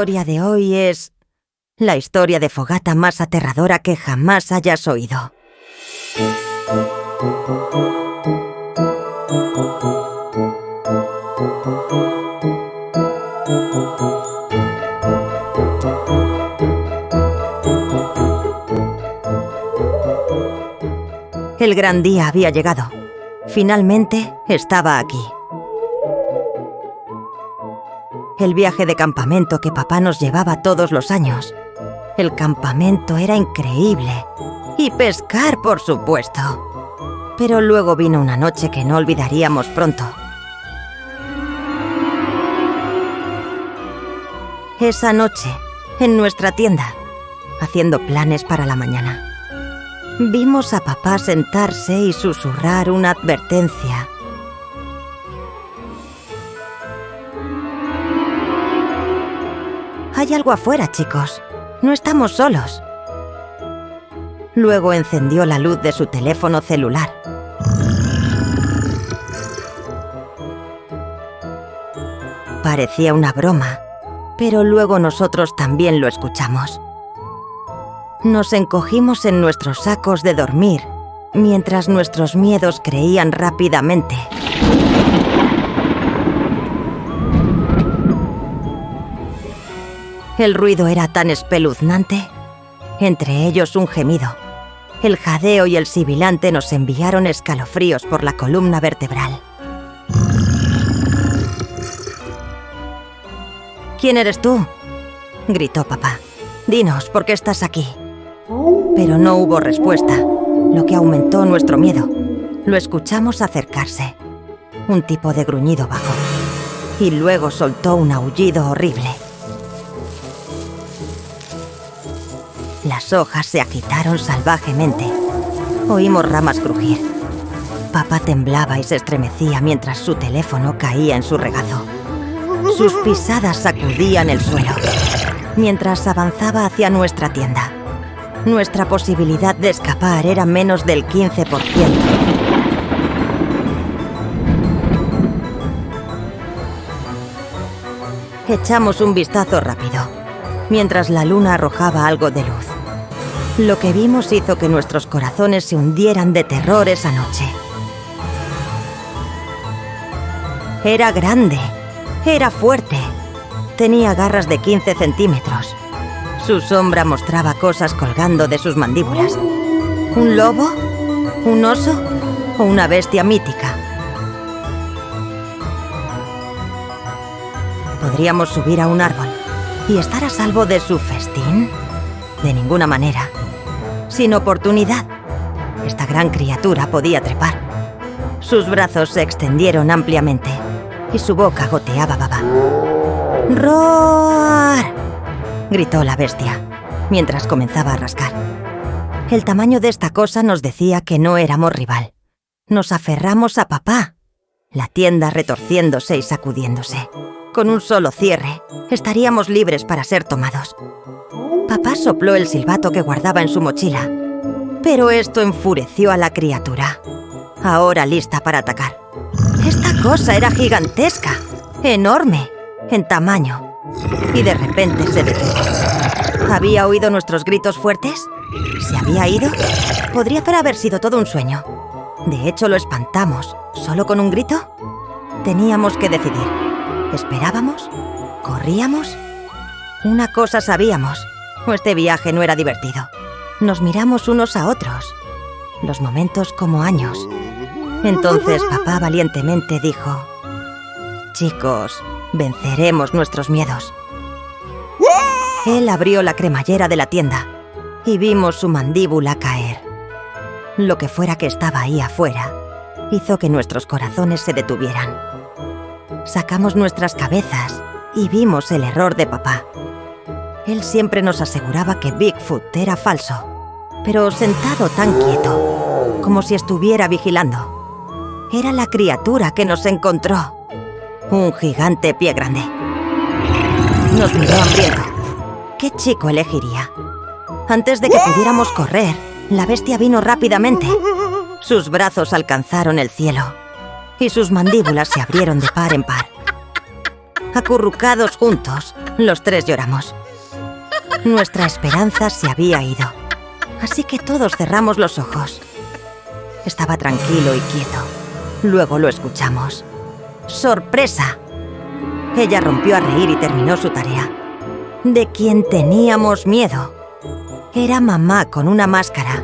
historia de hoy es la historia de fogata más aterradora que jamás hayas oído. El gran día había llegado. Finalmente estaba aquí. El viaje de campamento que papá nos llevaba todos los años. El campamento era increíble. Y pescar, por supuesto. Pero luego vino una noche que no olvidaríamos pronto. Esa noche, en nuestra tienda, haciendo planes para la mañana, vimos a papá sentarse y susurrar una advertencia. Hay algo afuera, chicos. No estamos solos. Luego encendió la luz de su teléfono celular. Parecía una broma, pero luego nosotros también lo escuchamos. Nos encogimos en nuestros sacos de dormir, mientras nuestros miedos creían rápidamente. El ruido era tan espeluznante, entre ellos un gemido. El jadeo y el sibilante nos enviaron escalofríos por la columna vertebral. ¿Quién eres tú?, gritó papá. Dinos, ¿por qué estás aquí? Pero no hubo respuesta, lo que aumentó nuestro miedo. Lo escuchamos acercarse. Un tipo de gruñido bajo. Y luego soltó un aullido horrible. Las hojas se agitaron salvajemente. Oímos ramas crujir. Papá temblaba y se estremecía mientras su teléfono caía en su regazo. Sus pisadas sacudían el suelo mientras avanzaba hacia nuestra tienda. Nuestra posibilidad de escapar era menos del 15%. Echamos un vistazo rápido, mientras la luna arrojaba algo de luz. Lo que vimos hizo que nuestros corazones se hundieran de terror esa noche. Era grande, era fuerte, tenía garras de 15 centímetros. Su sombra mostraba cosas colgando de sus mandíbulas. ¿Un lobo? ¿Un oso? ¿O una bestia mítica? ¿Podríamos subir a un árbol y estar a salvo de su festín? De ninguna manera. Sin oportunidad, esta gran criatura podía trepar. Sus brazos se extendieron ampliamente y su boca goteaba baba. ¡Roar!, gritó la bestia, mientras comenzaba a rascar. El tamaño de esta cosa nos decía que no éramos rival. Nos aferramos a papá, la tienda retorciéndose y sacudiéndose. Con un solo cierre, estaríamos libres para ser tomados. Papá sopló el silbato que guardaba en su mochila, pero esto enfureció a la criatura, ahora lista para atacar. Esta cosa era gigantesca, enorme, en tamaño, y de repente se detuvo. ¿Había oído nuestros gritos fuertes? ¿Se había ido? Podría haber sido todo un sueño. De hecho, lo espantamos, ¿solo con un grito? Teníamos que decidir. ¿Esperábamos? ¿Corríamos? Una cosa sabíamos. Este viaje no era divertido. Nos miramos unos a otros. Los momentos como años. Entonces papá valientemente dijo: chicos, venceremos nuestros miedos. Él abrió la cremallera de la tienda y vimos su mandíbula caer. Lo que fuera que estaba ahí afuera hizo que nuestros corazones se detuvieran. Sacamos nuestras cabezas y vimos el error de papá. Él siempre nos aseguraba que Bigfoot era falso, pero sentado tan quieto, como si estuviera vigilando. Era la criatura que nos encontró. Un gigante pie grande. Nos miró hambriento. ¿Qué chico elegiría? Antes de que pudiéramos correr, la bestia vino rápidamente. Sus brazos alcanzaron el cielo y sus mandíbulas se abrieron de par en par. Acurrucados juntos, los tres lloramos. Nuestra esperanza se había ido, así que todos cerramos los ojos. Estaba tranquilo y quieto. Luego lo escuchamos. ¡Sorpresa! Ella rompió a reír y terminó su tarea. De quien teníamos miedo. Era mamá con una máscara